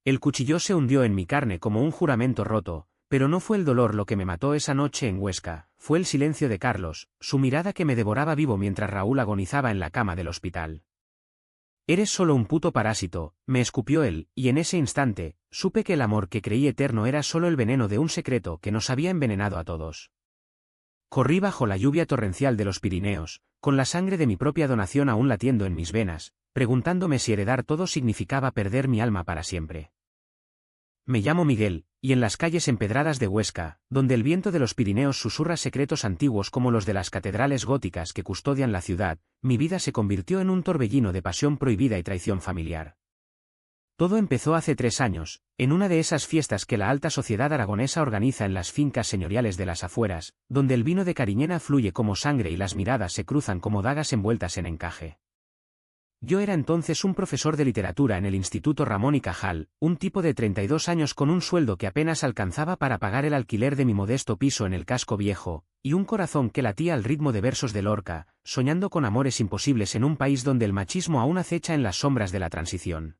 El cuchillo se hundió en mi carne como un juramento roto, pero no fue el dolor lo que me mató esa noche en Huesca, fue el silencio de Carlos, su mirada que me devoraba vivo mientras Raúl agonizaba en la cama del hospital. Eres solo un puto parásito, me escupió él, y en ese instante, supe que el amor que creí eterno era solo el veneno de un secreto que nos había envenenado a todos. Corrí bajo la lluvia torrencial de los Pirineos, con la sangre de mi propia donación aún latiendo en mis venas, preguntándome si heredar todo significaba perder mi alma para siempre. Me llamo Miguel, y en las calles empedradas de Huesca, donde el viento de los Pirineos susurra secretos antiguos como los de las catedrales góticas que custodian la ciudad, mi vida se convirtió en un torbellino de pasión prohibida y traición familiar. Todo empezó hace 3 años, en una de esas fiestas que la alta sociedad aragonesa organiza en las fincas señoriales de las afueras, donde el vino de Cariñena fluye como sangre y las miradas se cruzan como dagas envueltas en encaje. Yo era entonces un profesor de literatura en el Instituto Ramón y Cajal, un tipo de 32 años con un sueldo que apenas alcanzaba para pagar el alquiler de mi modesto piso en el casco viejo, y un corazón que latía al ritmo de versos de Lorca, soñando con amores imposibles en un país donde el machismo aún acecha en las sombras de la transición.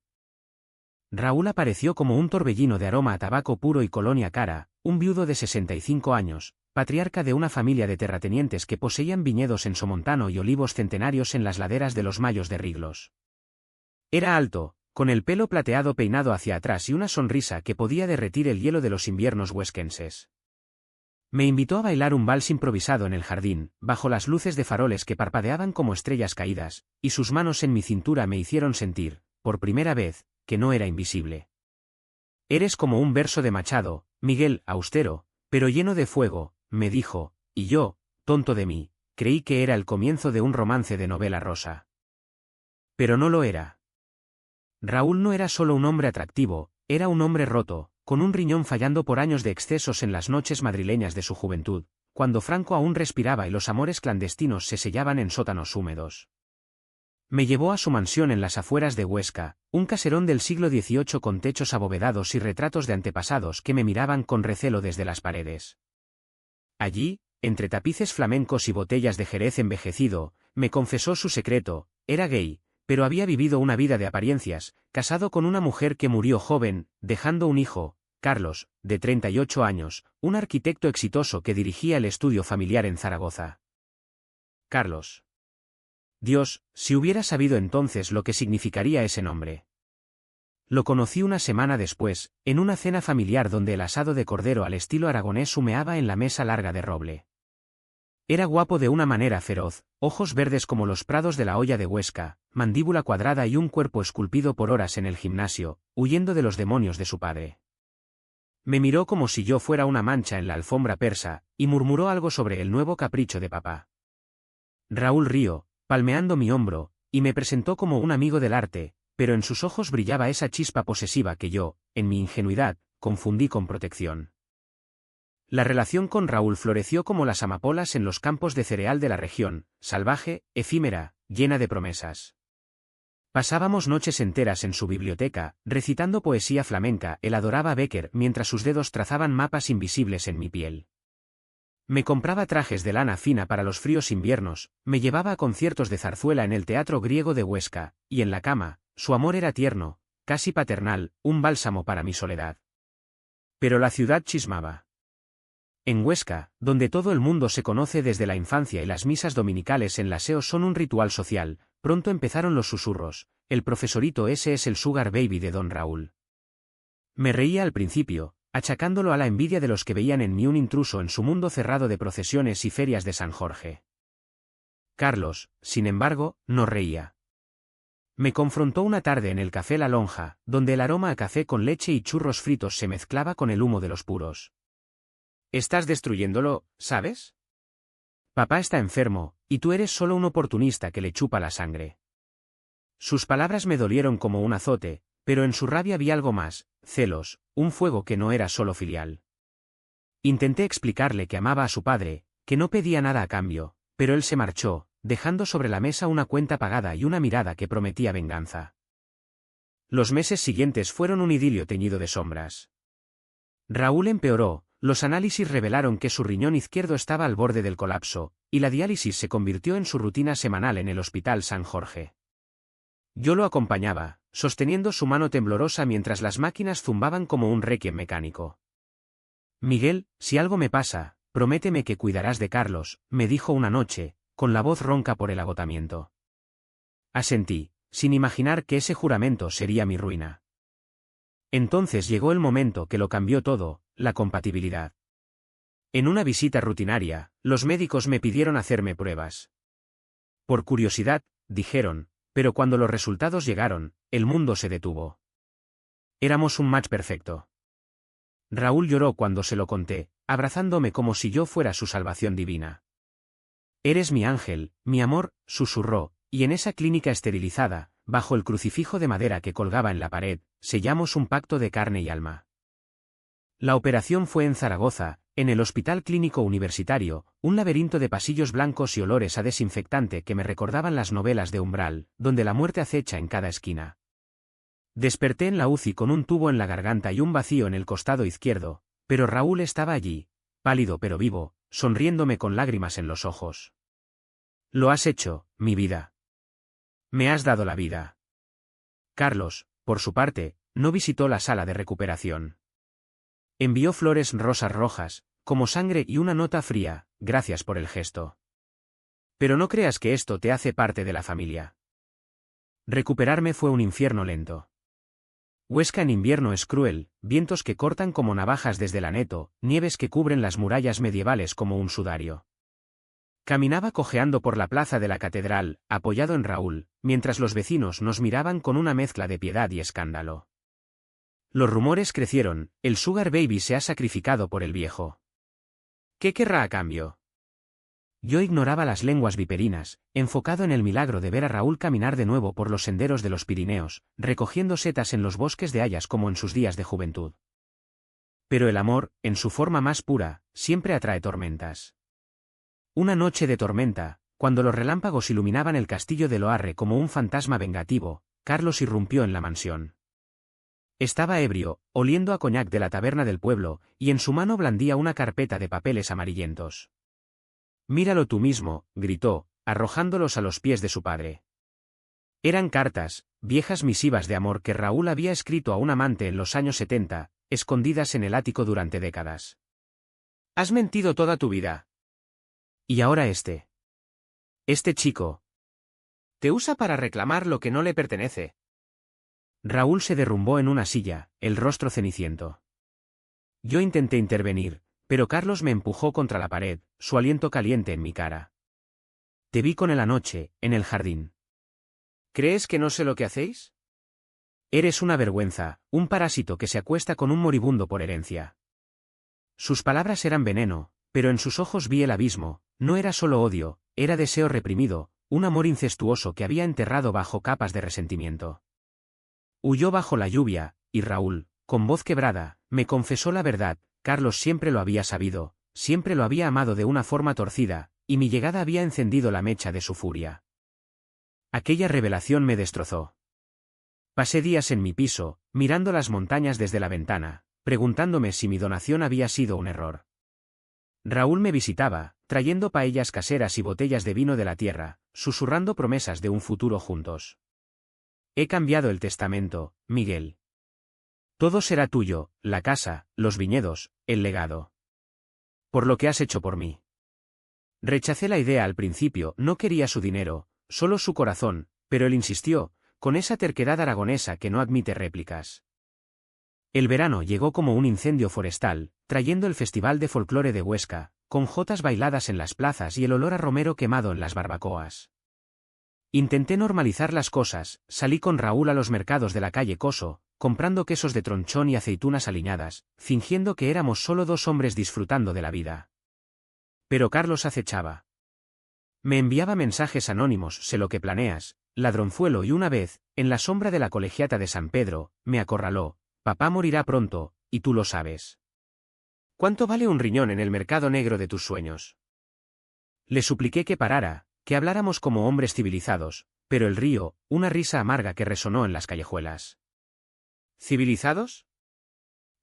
Raúl apareció como un torbellino de aroma a tabaco puro y colonia cara, un viudo de 65 años, patriarca de una familia de terratenientes que poseían viñedos en Somontano y olivos centenarios en las laderas de los Mayos de Riglos. Era alto, con el pelo plateado peinado hacia atrás y una sonrisa que podía derretir el hielo de los inviernos huesquenses. Me invitó a bailar un vals improvisado en el jardín, bajo las luces de faroles que parpadeaban como estrellas caídas, y sus manos en mi cintura me hicieron sentir, por primera vez, que no era invisible. Eres como un verso de Machado, Miguel, austero, pero lleno de fuego, me dijo, y yo, tonto de mí, creí que era el comienzo de un romance de novela rosa. Pero no lo era. Raúl no era solo un hombre atractivo, era un hombre roto, con un riñón fallando por años de excesos en las noches madrileñas de su juventud, cuando Franco aún respiraba y los amores clandestinos se sellaban en sótanos húmedos. Me llevó a su mansión en las afueras de Huesca, un caserón del siglo XVIII con techos abovedados y retratos de antepasados que me miraban con recelo desde las paredes. Allí, entre tapices flamencos y botellas de Jerez envejecido, me confesó su secreto, era gay, pero había vivido una vida de apariencias, casado con una mujer que murió joven, dejando un hijo, Carlos, de 38 años, un arquitecto exitoso que dirigía el estudio familiar en Zaragoza. Carlos. Dios, si hubiera sabido entonces lo que significaría ese nombre. Lo conocí una semana después, en una cena familiar donde el asado de cordero al estilo aragonés humeaba en la mesa larga de roble. Era guapo de una manera feroz, ojos verdes como los prados de la Hoya de Huesca, mandíbula cuadrada y un cuerpo esculpido por horas en el gimnasio, huyendo de los demonios de su padre. Me miró como si yo fuera una mancha en la alfombra persa, y murmuró algo sobre el nuevo capricho de papá. Raúl rió, palmeando mi hombro, y me presentó como un amigo del arte, pero en sus ojos brillaba esa chispa posesiva que yo, en mi ingenuidad, confundí con protección. La relación con Raúl floreció como las amapolas en los campos de cereal de la región, salvaje, efímera, llena de promesas. Pasábamos noches enteras en su biblioteca, recitando poesía flamenca. Él adoraba a Becker mientras sus dedos trazaban mapas invisibles en mi piel. Me compraba trajes de lana fina para los fríos inviernos, me llevaba a conciertos de zarzuela en el Teatro Griego de Huesca, y en la cama, su amor era tierno, casi paternal, un bálsamo para mi soledad. Pero la ciudad chismaba. En Huesca, donde todo el mundo se conoce desde la infancia y las misas dominicales en la SEO son un ritual social, pronto empezaron los susurros, el profesorito ese es el sugar baby de don Raúl. Me reía al principio, achacándolo a la envidia de los que veían en mí un intruso en su mundo cerrado de procesiones y ferias de San Jorge. Carlos, sin embargo, no reía. Me confrontó una tarde en el Café La Lonja, donde el aroma a café con leche y churros fritos se mezclaba con el humo de los puros. Estás destruyéndolo, ¿sabes? Papá está enfermo, y tú eres solo un oportunista que le chupa la sangre. Sus palabras me dolieron como un azote, pero en su rabia vi algo más, celos, un fuego que no era solo filial. Intenté explicarle que amaba a su padre, que no pedía nada a cambio, pero él se marchó, dejando sobre la mesa una cuenta pagada y una mirada que prometía venganza. Los meses siguientes fueron un idilio teñido de sombras. Raúl empeoró, los análisis revelaron que su riñón izquierdo estaba al borde del colapso, y la diálisis se convirtió en su rutina semanal en el Hospital San Jorge. Yo lo acompañaba, sosteniendo su mano temblorosa mientras las máquinas zumbaban como un requiem mecánico. Miguel, si algo me pasa, prométeme que cuidarás de Carlos, me dijo una noche, con la voz ronca por el agotamiento. Asentí, sin imaginar que ese juramento sería mi ruina. Entonces llegó el momento que lo cambió todo, la compatibilidad. En una visita rutinaria, los médicos me pidieron hacerme pruebas. Por curiosidad, dijeron, pero cuando los resultados llegaron, el mundo se detuvo. Éramos un match perfecto. Raúl lloró cuando se lo conté, abrazándome como si yo fuera su salvación divina. Eres mi ángel, mi amor, susurró, y en esa clínica esterilizada, bajo el crucifijo de madera que colgaba en la pared, sellamos un pacto de carne y alma. La operación fue en Zaragoza, en el Hospital Clínico Universitario, un laberinto de pasillos blancos y olores a desinfectante que me recordaban las novelas de Umbral, donde la muerte acecha en cada esquina. Desperté en la UCI con un tubo en la garganta y un vacío en el costado izquierdo, pero Raúl estaba allí, pálido pero vivo, sonriéndome con lágrimas en los ojos. Lo has hecho, mi vida. Me has dado la vida. Carlos, por su parte, no visitó la sala de recuperación. Envió flores rosas rojas, como sangre y una nota fría, gracias por el gesto. Pero no creas que esto te hace parte de la familia. Recuperarme fue un infierno lento. Huesca en invierno es cruel, vientos que cortan como navajas desde el Aneto, nieves que cubren las murallas medievales como un sudario. Caminaba cojeando por la plaza de la catedral, apoyado en Raúl, mientras los vecinos nos miraban con una mezcla de piedad y escándalo. Los rumores crecieron, el Sugar Baby se ha sacrificado por el viejo. ¿Qué querrá a cambio? Yo ignoraba las lenguas viperinas, enfocado en el milagro de ver a Raúl caminar de nuevo por los senderos de los Pirineos, recogiendo setas en los bosques de hayas como en sus días de juventud. Pero el amor, en su forma más pura, siempre atrae tormentas. Una noche de tormenta, cuando los relámpagos iluminaban el castillo de Loarre como un fantasma vengativo, Carlos irrumpió en la mansión. Estaba ebrio, oliendo a coñac de la taberna del pueblo, y en su mano blandía una carpeta de papeles amarillentos. «Míralo tú mismo», gritó, arrojándolos a los pies de su padre. Eran cartas, viejas misivas de amor que Raúl había escrito a un amante en los años 70, escondidas en el ático durante décadas. «Has mentido toda tu vida. Y ahora este chico te usa para reclamar lo que no le pertenece». Raúl se derrumbó en una silla, el rostro ceniciento. Yo intenté intervenir, pero Carlos me empujó contra la pared, su aliento caliente en mi cara. «Te vi con él anoche, en el jardín. ¿Crees que no sé lo que hacéis? Eres una vergüenza, un parásito que se acuesta con un moribundo por herencia». Sus palabras eran veneno, pero en sus ojos vi el abismo, no era solo odio, era deseo reprimido, un amor incestuoso que había enterrado bajo capas de resentimiento. Huyó bajo la lluvia, y Raúl, con voz quebrada, me confesó la verdad. Carlos siempre lo había sabido, siempre lo había amado de una forma torcida, y mi llegada había encendido la mecha de su furia. Aquella revelación me destrozó. Pasé días en mi piso, mirando las montañas desde la ventana, preguntándome si mi donación había sido un error. Raúl me visitaba, trayendo paellas caseras y botellas de vino de la tierra, susurrando promesas de un futuro juntos. «He cambiado el testamento, Miguel. Todo será tuyo, la casa, los viñedos, el legado. Por lo que has hecho por mí». Rechacé la idea al principio, no quería su dinero, solo su corazón, pero él insistió, con esa terquedad aragonesa que no admite réplicas. El verano llegó como un incendio forestal, trayendo el Festival de Folclore de Huesca, con jotas bailadas en las plazas y el olor a romero quemado en las barbacoas. Intenté normalizar las cosas, salí con Raúl a los mercados de la calle Coso, comprando quesos de tronchón y aceitunas aliñadas, fingiendo que éramos solo dos hombres disfrutando de la vida. Pero Carlos acechaba. Me enviaba mensajes anónimos: «Sé lo que planeas, ladronzuelo», y una vez, en la sombra de la colegiata de San Pedro, me acorraló: «Papá morirá pronto, y tú lo sabes. ¿Cuánto vale un riñón en el mercado negro de tus sueños?». Le supliqué que parara, que habláramos como hombres civilizados, pero él rió, una risa amarga que resonó en las callejuelas. ¿Civilizados?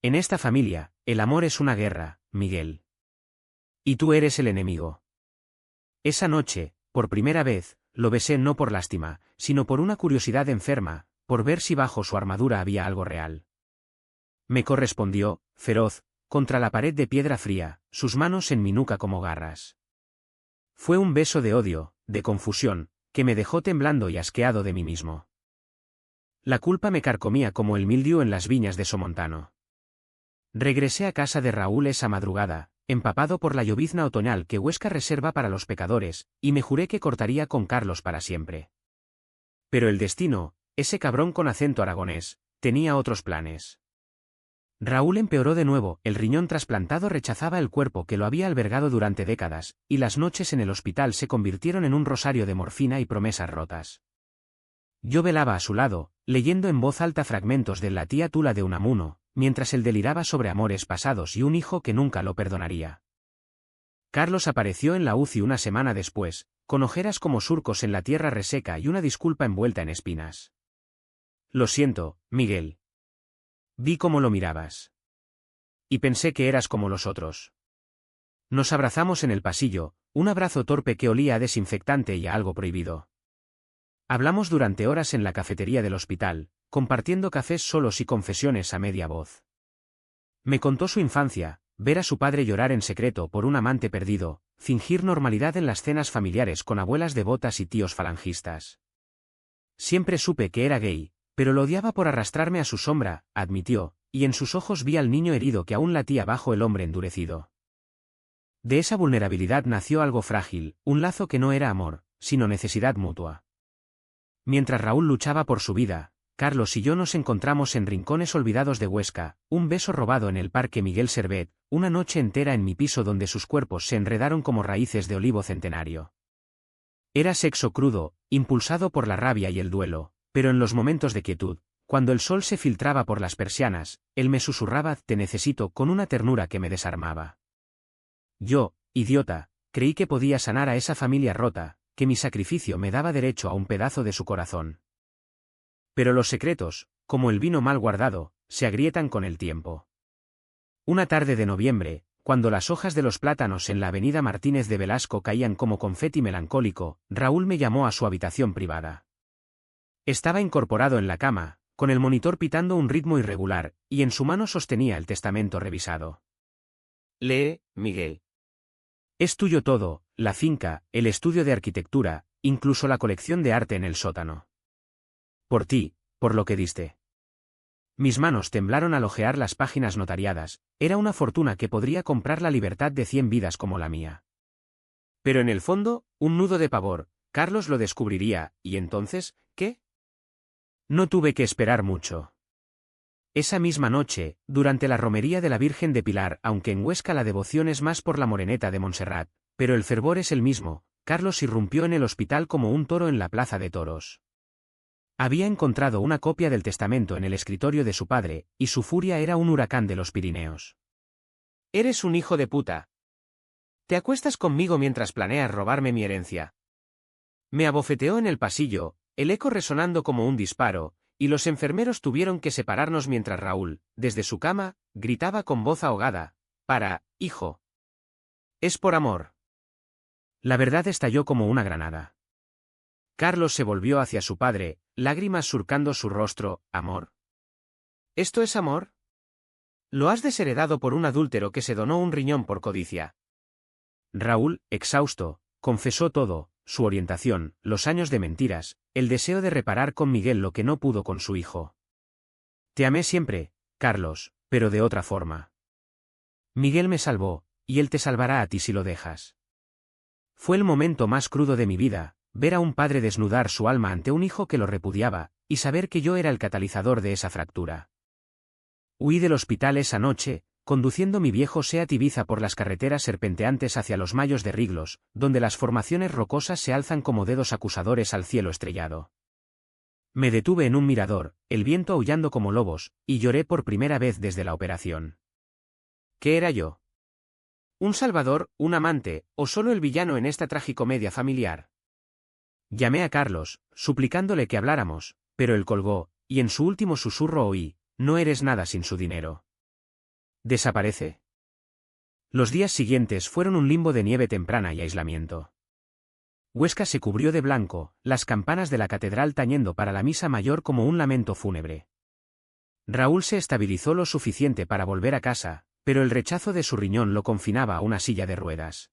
En esta familia, el amor es una guerra, Miguel. Y tú eres el enemigo. Esa noche, por primera vez, lo besé no por lástima, sino por una curiosidad enferma, por ver si bajo su armadura había algo real. Me correspondió, feroz, contra la pared de piedra fría, sus manos en mi nuca como garras. Fue un beso de odio, de confusión, que me dejó temblando y asqueado de mí mismo. La culpa me carcomía como el mildiu en las viñas de Somontano. Regresé a casa de Raúl esa madrugada, empapado por la llovizna otoñal que Huesca reserva para los pecadores, y me juré que cortaría con Carlos para siempre. Pero el destino, ese cabrón con acento aragonés, tenía otros planes. Raúl empeoró de nuevo, el riñón trasplantado rechazaba el cuerpo que lo había albergado durante décadas, y las noches en el hospital se convirtieron en un rosario de morfina y promesas rotas. Yo velaba a su lado, leyendo en voz alta fragmentos de La tía Tula de Unamuno, mientras él deliraba sobre amores pasados y un hijo que nunca lo perdonaría. Carlos apareció en la UCI una semana después, con ojeras como surcos en la tierra reseca y una disculpa envuelta en espinas. Lo siento, Miguel. Vi cómo lo mirabas. Y pensé que eras como los otros. Nos abrazamos en el pasillo, un abrazo torpe que olía a desinfectante y a algo prohibido. Hablamos durante horas en la cafetería del hospital, compartiendo cafés solos y confesiones a media voz. Me contó su infancia, ver a su padre llorar en secreto por un amante perdido, fingir normalidad en las cenas familiares con abuelas devotas y tíos falangistas. Siempre supe que era gay, pero lo odiaba por arrastrarme a su sombra, admitió, y en sus ojos vi al niño herido que aún latía bajo el hombre endurecido. De esa vulnerabilidad nació algo frágil, un lazo que no era amor, sino necesidad mutua. Mientras Raúl luchaba por su vida, Carlos y yo nos encontramos en rincones olvidados de Huesca, un beso robado en el Parque Miguel Servet, una noche entera en mi piso donde sus cuerpos se enredaron como raíces de olivo centenario. Era sexo crudo, impulsado por la rabia y el duelo, pero en los momentos de quietud, cuando el sol se filtraba por las persianas, él me susurraba «te necesito» con una ternura que me desarmaba. Yo, idiota, creí que podía sanar a esa familia rota, que mi sacrificio me daba derecho a un pedazo de su corazón. Pero los secretos, como el vino mal guardado, se agrietan con el tiempo. Una tarde de noviembre, cuando las hojas de los plátanos en la avenida Martínez de Velasco caían como confeti melancólico, Raúl me llamó a su habitación privada. Estaba incorporado en la cama, con el monitor pitando un ritmo irregular, y en su mano sostenía el testamento revisado. «Lee, Miguel. Es tuyo todo, la finca, el estudio de arquitectura, incluso la colección de arte en el sótano. Por ti, por lo que diste». Mis manos temblaron al hojear las páginas notariadas, era una fortuna que podría comprar la libertad de 100 vidas como la mía. Pero en el fondo, un nudo de pavor, Carlos lo descubriría, y entonces, ¿qué? No tuve que esperar mucho. Esa misma noche, durante la romería de la Virgen de Pilar, aunque en Huesca la devoción es más por la Moreneta de Montserrat, pero el fervor es el mismo, Carlos irrumpió en el hospital como un toro en la plaza de toros. Había encontrado una copia del testamento en el escritorio de su padre, y su furia era un huracán de los Pirineos. «Eres un hijo de puta. Te acuestas conmigo mientras planeas robarme mi herencia». Me abofeteó en el pasillo, el eco resonando como un disparo, y los enfermeros tuvieron que separarnos mientras Raúl, desde su cama, gritaba con voz ahogada: «Hijo. Es por amor». La verdad estalló como una granada. Carlos se volvió hacia su padre, lágrimas surcando su rostro. «¿Amor? ¿Esto es amor? Lo has desheredado por un adúltero que se donó un riñón por codicia». Raúl, exhausto, confesó todo, su orientación, los años de mentiras, el deseo de reparar con Miguel lo que no pudo con su hijo. «Te amé siempre, Carlos, pero de otra forma. Miguel me salvó, y él te salvará a ti si lo dejas». Fue el momento más crudo de mi vida, ver a un padre desnudar su alma ante un hijo que lo repudiaba, y saber que yo era el catalizador de esa fractura. Huí del hospital esa noche, conduciendo mi viejo Seat Ibiza por las carreteras serpenteantes hacia los mayos de Riglos, donde las formaciones rocosas se alzan como dedos acusadores al cielo estrellado. Me detuve en un mirador, el viento aullando como lobos, y lloré por primera vez desde la operación. ¿Qué era yo? ¿Un salvador, un amante, o solo el villano en esta tragicomedia familiar? Llamé a Carlos, suplicándole que habláramos, pero él colgó, y en su último susurro oí: «No eres nada sin su dinero. Desaparece». Los días siguientes fueron un limbo de nieve temprana y aislamiento. Huesca se cubrió de blanco, las campanas de la catedral tañendo para la misa mayor como un lamento fúnebre. Raúl se estabilizó lo suficiente para volver a casa, pero el rechazo de su riñón lo confinaba a una silla de ruedas.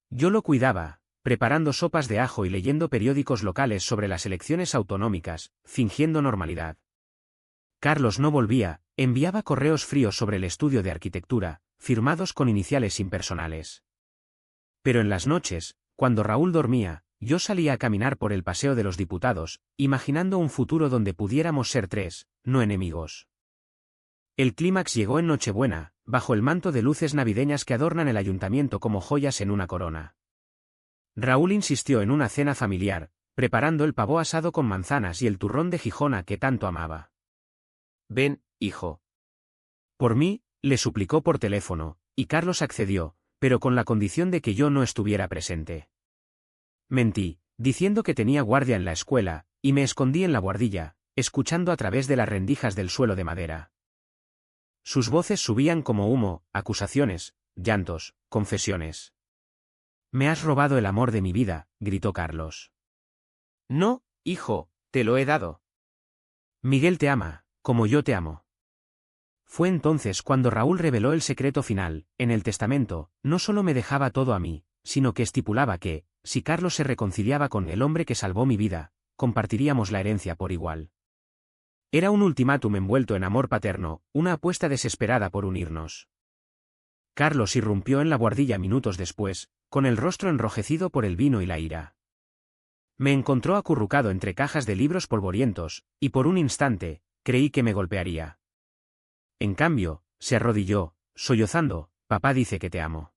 Yo lo cuidaba, preparando sopas de ajo y leyendo periódicos locales sobre las elecciones autonómicas, fingiendo normalidad. Carlos no volvía, enviaba correos fríos sobre el estudio de arquitectura, firmados con iniciales impersonales. Pero en las noches, cuando Raúl dormía, yo salía a caminar por el Paseo de los Diputados, imaginando un futuro donde pudiéramos ser tres, no enemigos. El clímax llegó en Nochebuena, bajo el manto de luces navideñas que adornan el ayuntamiento como joyas en una corona. Raúl insistió en una cena familiar, preparando el pavó asado con manzanas y el turrón de Gijona que tanto amaba. «Ven, hijo». Por mí, le suplicó por teléfono, y Carlos accedió, pero con la condición de que yo no estuviera presente. Mentí, diciendo que tenía guardia en la escuela, y me escondí en la buhardilla, escuchando a través de las rendijas del suelo de madera. Sus voces subían como humo, acusaciones, llantos, confesiones. «Me has robado el amor de mi vida», gritó Carlos. «No, hijo, te lo he dado. Miguel te ama, como yo te amo». Fue entonces cuando Raúl reveló el secreto final. En el testamento, no solo me dejaba todo a mí, sino que estipulaba que, si Carlos se reconciliaba con el hombre que salvó mi vida, compartiríamos la herencia por igual. Era un ultimátum envuelto en amor paterno, una apuesta desesperada por unirnos. Carlos irrumpió en la buhardilla minutos después, con el rostro enrojecido por el vino y la ira. Me encontró acurrucado entre cajas de libros polvorientos, y por un instante, creí que me golpearía. En cambio, se arrodilló, sollozando: «Papá dice que te amo».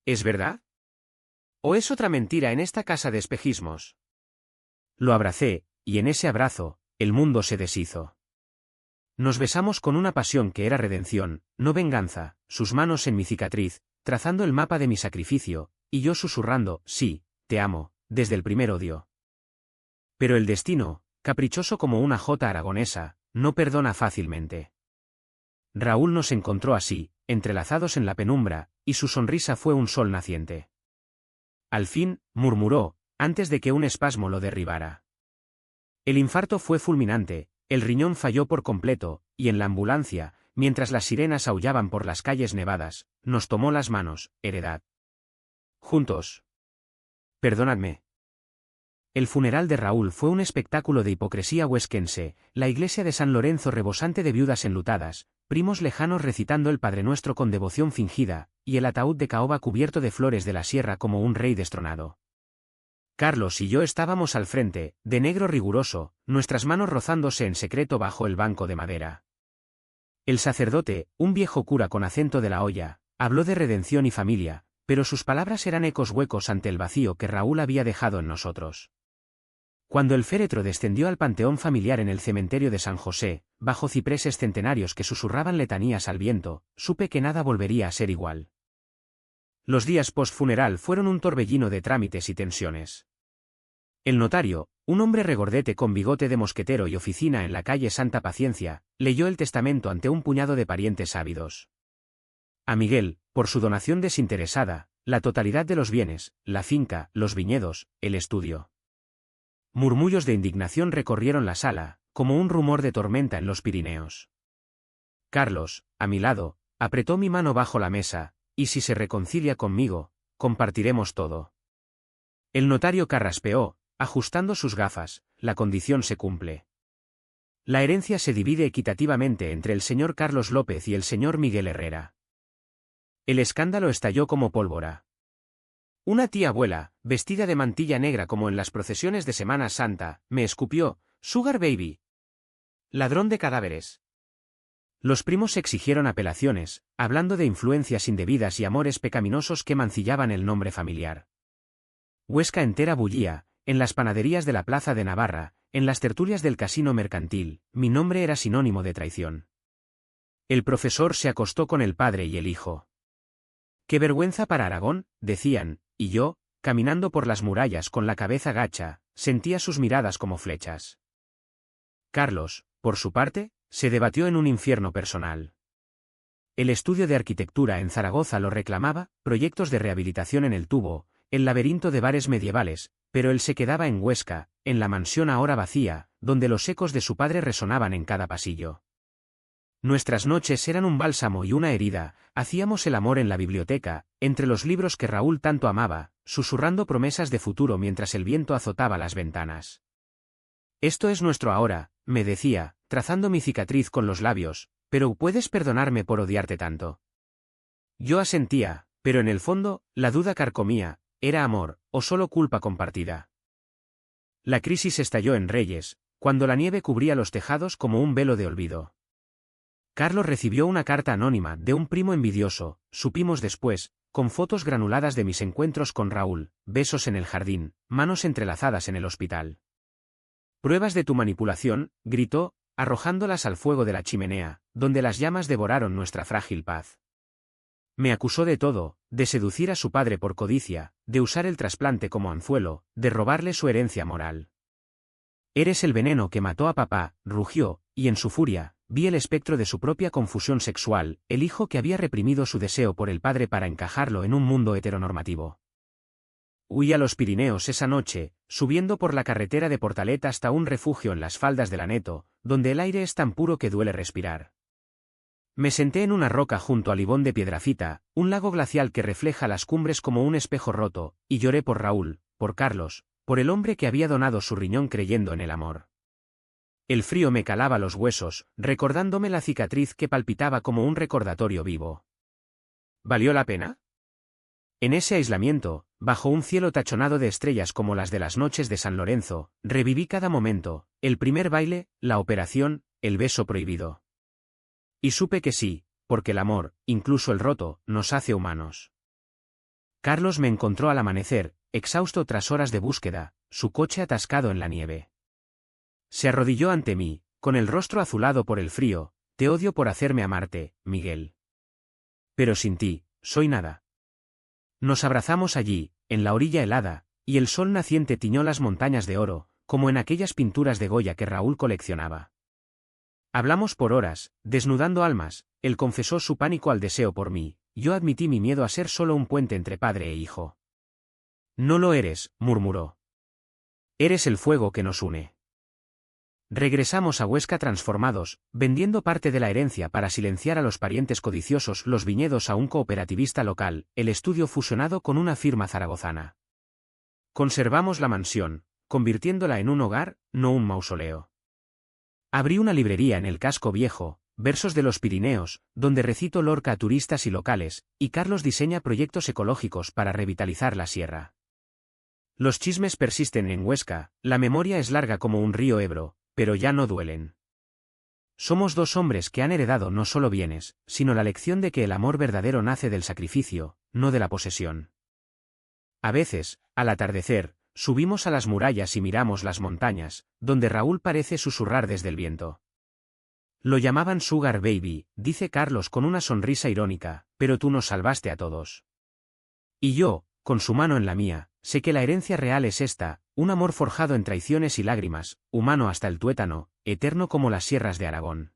«¿Es verdad? ¿O es otra mentira en esta casa de espejismos?». Lo abracé, y en ese abrazo, el mundo se deshizo. Nos besamos con una pasión que era redención, no venganza, sus manos en mi cicatriz, trazando el mapa de mi sacrificio, y yo susurrando: «Sí, te amo», desde el primer odio. Pero el destino, caprichoso como una jota aragonesa, no perdona fácilmente. Raúl nos encontró así, entrelazados en la penumbra, y su sonrisa fue un sol naciente. «Al fin», murmuró, antes de que un espasmo lo derribara. El infarto fue fulminante, el riñón falló por completo, y en la ambulancia, mientras las sirenas aullaban por las calles nevadas, nos tomó las manos: «Heredad. Juntos. Perdonadme». El funeral de Raúl fue un espectáculo de hipocresía huesquense, la iglesia de San Lorenzo rebosante de viudas enlutadas, primos lejanos recitando el Padre Nuestro con devoción fingida, y el ataúd de caoba cubierto de flores de la sierra como un rey destronado. Carlos y yo estábamos al frente, de negro riguroso, nuestras manos rozándose en secreto bajo el banco de madera. El sacerdote, un viejo cura con acento de la olla, habló de redención y familia, pero sus palabras eran ecos huecos ante el vacío que Raúl había dejado en nosotros. Cuando el féretro descendió al panteón familiar en el cementerio de San José, bajo cipreses centenarios que susurraban letanías al viento, supe que nada volvería a ser igual. Los días post-funeral fueron un torbellino de trámites y tensiones. El notario, un hombre regordete con bigote de mosquetero y oficina en la calle Santa Paciencia, leyó el testamento ante un puñado de parientes ávidos. A Miguel, por su donación desinteresada, la totalidad de los bienes, la finca, los viñedos, el estudio. Murmullos de indignación recorrieron la sala, como un rumor de tormenta en los Pirineos. Carlos, a mi lado, apretó mi mano bajo la mesa: «Y si se reconcilia conmigo, compartiremos todo». El notario carraspeó, ajustando sus gafas: «La condición se cumple. La herencia se divide equitativamente entre el señor Carlos López y el señor Miguel Herrera». El escándalo estalló como pólvora. Una tía abuela, vestida de mantilla negra como en las procesiones de Semana Santa, me escupió: «Sugar baby. Ladrón de cadáveres». Los primos exigieron apelaciones, hablando de influencias indebidas y amores pecaminosos que mancillaban el nombre familiar. Huesca entera bullía, en las panaderías de la Plaza de Navarra, en las tertulias del casino mercantil, mi nombre era sinónimo de traición. El profesor se acostó con el padre y el hijo. «Qué vergüenza para Aragón», decían, y yo, caminando por las murallas con la cabeza gacha, sentía sus miradas como flechas. Carlos, por su parte, se debatió en un infierno personal. El estudio de arquitectura en Zaragoza lo reclamaba, proyectos de rehabilitación en el Tubo, el laberinto de bares medievales, pero él se quedaba en Huesca, en la mansión ahora vacía, donde los ecos de su padre resonaban en cada pasillo. Nuestras noches eran un bálsamo y una herida, hacíamos el amor en la biblioteca, entre los libros que Raúl tanto amaba, susurrando promesas de futuro mientras el viento azotaba las ventanas. Esto es nuestro ahora, me decía, trazando mi cicatriz con los labios, pero ¿puedes perdonarme por odiarte tanto? Yo asentía, pero en el fondo, la duda carcomía, ¿era amor, o solo culpa compartida? La crisis estalló en Reyes, cuando la nieve cubría los tejados como un velo de olvido. Carlos recibió una carta anónima de un primo envidioso, supimos después, con fotos granuladas de mis encuentros con Raúl, besos en el jardín, manos entrelazadas en el hospital. Pruebas de tu manipulación, gritó, arrojándolas al fuego de la chimenea, donde las llamas devoraron nuestra frágil paz. Me acusó de todo, de seducir a su padre por codicia, de usar el trasplante como anzuelo, de robarle su herencia moral. Eres el veneno que mató a papá, rugió, y en su furia, vi el espectro de su propia confusión sexual, el hijo que había reprimido su deseo por el padre para encajarlo en un mundo heteronormativo. Huí a los Pirineos esa noche, subiendo por la carretera de Portalet hasta un refugio en las faldas del Aneto, donde el aire es tan puro que duele respirar. Me senté en una roca junto al ibón de Piedrafita, un lago glacial que refleja las cumbres como un espejo roto, y lloré por Raúl, por Carlos, por el hombre que había donado su riñón creyendo en el amor. El frío me calaba los huesos, recordándome la cicatriz que palpitaba como un recordatorio vivo. ¿Valió la pena? En ese aislamiento, bajo un cielo tachonado de estrellas como las de las noches de San Lorenzo, reviví cada momento, el primer baile, la operación, el beso prohibido. Y supe que sí, porque el amor, incluso el roto, nos hace humanos. Carlos me encontró al amanecer, exhausto tras horas de búsqueda, su coche atascado en la nieve. Se arrodilló ante mí, con el rostro azulado por el frío, te odio por hacerme amarte, Miguel. Pero sin ti, soy nada. Nos abrazamos allí, en la orilla helada, y el sol naciente tiñó las montañas de oro, como en aquellas pinturas de Goya que Raúl coleccionaba. Hablamos por horas, desnudando almas, él confesó su pánico al deseo por mí, yo admití mi miedo a ser solo un puente entre padre e hijo. No lo eres, murmuró. Eres el fuego que nos une. Regresamos a Huesca transformados, vendiendo parte de la herencia para silenciar a los parientes codiciosos, los viñedos a un cooperativista local, el estudio fusionado con una firma zaragozana. Conservamos la mansión, convirtiéndola en un hogar, no un mausoleo. Abrí una librería en el casco viejo, Versos de los Pirineos, donde recito Lorca a turistas y locales, y Carlos diseña proyectos ecológicos para revitalizar la sierra. Los chismes persisten en Huesca, la memoria es larga como un río Ebro, pero ya no duelen. Somos dos hombres que han heredado no solo bienes, sino la lección de que el amor verdadero nace del sacrificio, no de la posesión. A veces, al atardecer, subimos a las murallas y miramos las montañas, donde Raúl parece susurrar desde el viento. Lo llamaban Sugar Baby, dice Carlos con una sonrisa irónica, pero tú nos salvaste a todos. Y yo, con su mano en la mía, sé que la herencia real es esta, un amor forjado en traiciones y lágrimas, humano hasta el tuétano, eterno como las sierras de Aragón.